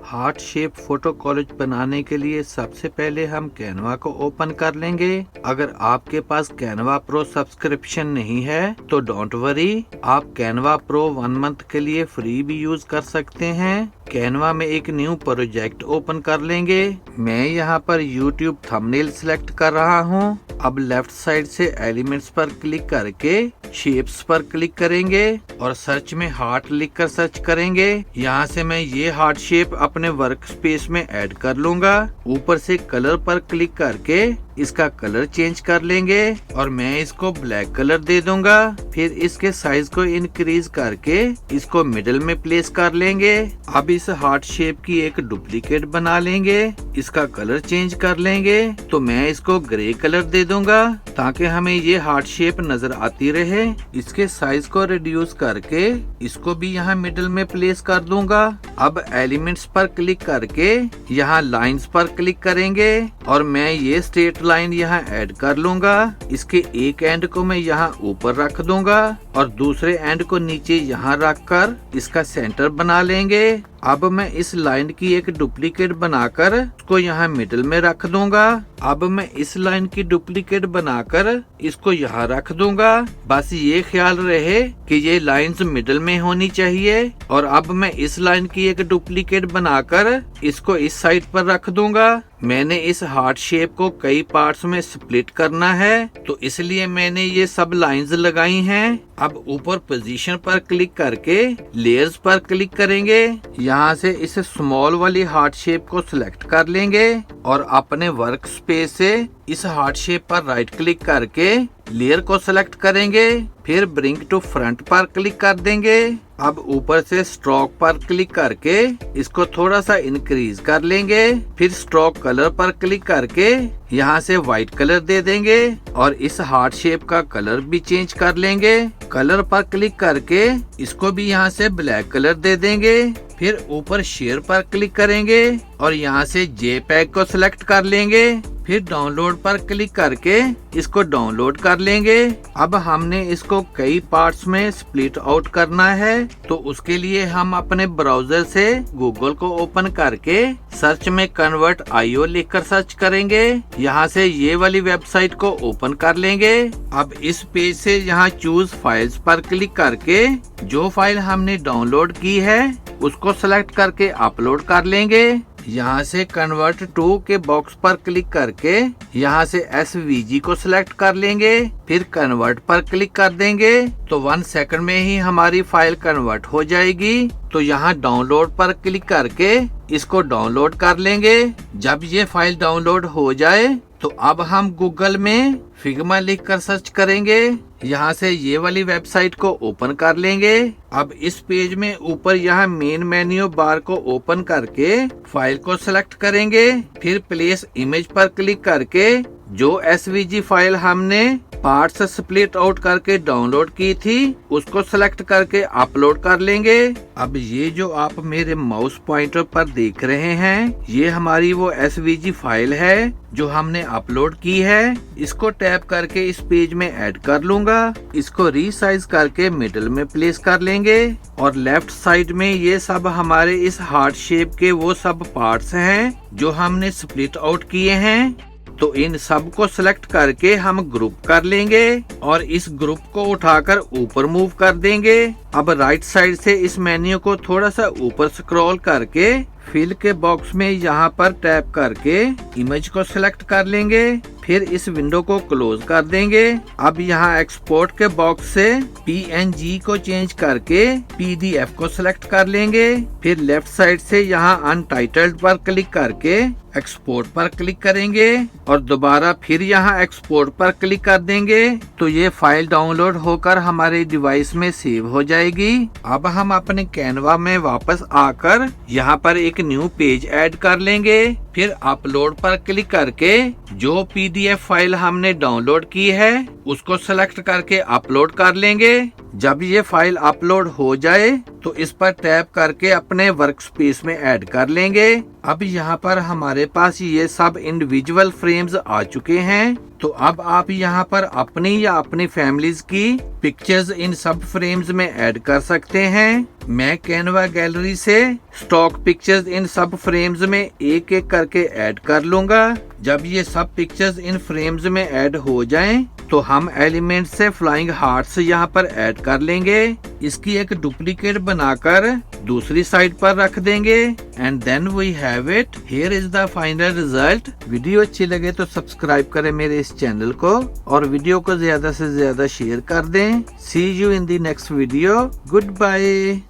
Heart shape photo college बनाने के लिए सबसे पहले हम कैनवा को ओपन कर लेंगे। अगर आपके पास कैनवा प्रो सब्सक्रिप्शन नहीं है तो डोंट वरी, आप कैनवा प्रो 1 मंथ के लिए फ्री भी यूज कर सकते हैं। कैनवा में एक न्यू प्रोजेक्ट ओपन कर लेंगे। मैं यहाँ पर यूट्यूब थंबनेल सिलेक्ट कर रहा हूँ। अब लेफ्ट साइड से एलिमेंट्स पर क्लिक करके शेप्स पर क्लिक करेंगे और सर्च में हार्ट लिखकर सर्च करेंगे। यहाँ से मैं ये हार्ट शेप अपने वर्क स्पेस में ऐड कर लूंगा। ऊपर से कलर पर क्लिक करके इसका कलर चेंज कर लेंगे और मैं इसको ब्लैक कलर दे दूंगा। फिर इसके साइज को इंक्रीज करके इसको मिडिल में प्लेस कर लेंगे। अब इस हार्ट शेप की एक डुप्लीकेट बना लेंगे, इसका कलर चेंज कर लेंगे। तो मैं इसको ग्रे कलर दे दूंगा ताकि हमें ये हार्ट शेप नजर आती रहे। इसके साइज को रिड्यूस करके इसको भी यहाँ मिडिल में प्लेस कर दूंगा। अब एलिमेंट्स पर क्लिक करके यहाँ लाइंस पर क्लिक करेंगे और मैं ये स्ट्रेट लाइन यहाँ ऐड कर लूंगा। इसके एक एंड को मैं यहाँ ऊपर रख दूंगा और दूसरे एंड को नीचे यहाँ रखकर इसका सेंटर बना लेंगे। अब मैं इस लाइन की एक डुप्लीकेट बनाकर उसको यहाँ मिडिल में रख दूंगा। अब मैं इस लाइन की डुप्लीकेट बनाकर इसको यहाँ रख दूंगा। बस ये ख्याल रहे कि ये लाइंस मिडिल में होनी चाहिए। और अब मैं इस लाइन की एक डुप्लीकेट बनाकर इसको इस साइड पर रख दूंगा। मैंने इस हार्ट शेप को कई पार्ट्स में स्प्लिट करना है तो इसलिए मैंने ये सब लाइंस लगाई हैं। अब ऊपर पोजीशन पर क्लिक करके लेयर्स पर क्लिक करेंगे। यहाँ से इस स्मॉल वाली हार्ट शेप को सिलेक्ट कर लेंगे और अपने वर्क स्पेस से इस हार्ट शेप पर राइट क्लिक करके लेयर को सिलेक्ट करेंगे। फिर ब्रिंग टू फ्रंट पर क्लिक कर देंगे। अब ऊपर से स्ट्रोक पर क्लिक करके इसको थोड़ा सा इंक्रीज कर लेंगे। फिर स्ट्रोक कलर पर क्लिक करके यहाँ से व्हाइट कलर दे देंगे और इस हार्ट शेप का कलर भी चेंज कर लेंगे। कलर पर क्लिक करके इसको भी यहाँ से ब्लैक कलर दे देंगे। फिर ऊपर शेयर पर क्लिक करेंगे और यहाँ से JPEG को सिलेक्ट कर लेंगे। फिर डाउनलोड पर क्लिक करके इसको डाउनलोड कर लेंगे। अब हमने इसको कई पार्ट्स में स्प्लिट आउट करना है तो उसके लिए हम अपने ब्राउजर से गूगल को ओपन करके सर्च में convert.io लिखकर सर्च करेंगे। यहाँ से ये वाली वेबसाइट को ओपन कर लेंगे। अब इस पेज से यहाँ चूज फाइल्स पर क्लिक करके जो फाइल हमने डाउनलोड की है उसको सेलेक्ट करके अपलोड कर लेंगे। यहाँ से कन्वर्ट टू के बॉक्स पर क्लिक करके यहाँ से SVG को सिलेक्ट कर लेंगे। फिर कन्वर्ट पर क्लिक कर देंगे तो 1 सेकंड में ही हमारी फाइल कन्वर्ट हो जाएगी। तो यहाँ डाउनलोड पर क्लिक करके इसको डाउनलोड कर लेंगे। जब ये फाइल डाउनलोड हो जाए तो अब हम गूगल में फिग्मा लिखकर सर्च करेंगे। यहाँ से ये वाली वेबसाइट को ओपन कर लेंगे। अब इस पेज में ऊपर यहाँ मेन मेन्यू बार को ओपन करके फाइल को सिलेक्ट करेंगे। फिर प्लेस इमेज पर क्लिक करके जो SVG फाइल हमने पार्ट्स स्प्लिट आउट करके डाउनलोड की थी उसको सिलेक्ट करके अपलोड कर लेंगे। अब ये जो आप मेरे माउस पॉइंटर पर देख रहे हैं ये हमारी वो SVG फाइल है जो हमने अपलोड की है। इसको टैप करके इस पेज में ऐड कर लूंगा। इसको रीसाइज करके मिडिल में प्लेस कर लेंगे और लेफ्ट साइड में ये सब हमारे इस हार्ट शेप के वो सब पार्ट्स हैं जो हमने स्प्लिट आउट किए हैं। तो इन सब को सिलेक्ट करके हम ग्रुप कर लेंगे और इस ग्रुप को उठाकर ऊपर मूव कर देंगे। अब राइट साइड से इस मेन्यू को थोड़ा सा ऊपर स्क्रॉल करके फिल के बॉक्स में यहाँ पर टैप करके इमेज को सिलेक्ट कर लेंगे। फिर इस विंडो को क्लोज कर देंगे। अब यहाँ एक्सपोर्ट के बॉक्स से PNG को चेंज करके PDF को सिलेक्ट कर लेंगे। फिर लेफ्ट साइड से यहाँ अनटाइटल्ड पर क्लिक करके एक्सपोर्ट पर क्लिक करेंगे और दोबारा फिर यहाँ एक्सपोर्ट पर क्लिक कर देंगे तो ये फाइल डाउनलोड होकर हमारे डिवाइस में सेव हो जाएगी। अब हम अपने कैनवा में वापस आकर यहाँ पर एक न्यू पेज ऐड कर लेंगे। फिर अपलोड पर क्लिक करके जो PDF फाइल हमने डाउनलोड की है उसको सेलेक्ट करके अपलोड कर लेंगे। जब ये फाइल अपलोड हो जाए तो इस पर टैप करके अपने वर्क स्पेस में ऐड कर लेंगे। अब यहाँ पर हमारे पास ये सब इंडिविजुअल फ्रेम्स आ चुके हैं। तो अब आप यहाँ पर अपनी या अपनी फैमिलीज की पिक्चर्स इन सब फ्रेम्स में ऐड कर सकते हैं। मैं कैनवा गैलरी से स्टॉक पिक्चर्स इन सब फ्रेम्स में एक एक करके ऐड कर लूंगा। जब ये सब पिक्चर्स इन फ्रेम्स में ऐड हो जाएं, तो हम एलिमेंट से फ्लाइंग हार्ट्स यहाँ पर ऐड कर लेंगे। इसकी एक डुप्लीकेट बनाकर दूसरी साइड पर रख देंगे and then we have it. Here is the final result. Video अच्छी लगे तो सब्सक्राइब करें मेरे इस चैनल को और वीडियो को ज्यादा से ज्यादा शेयर कर दें। See you in the next video. Good bye.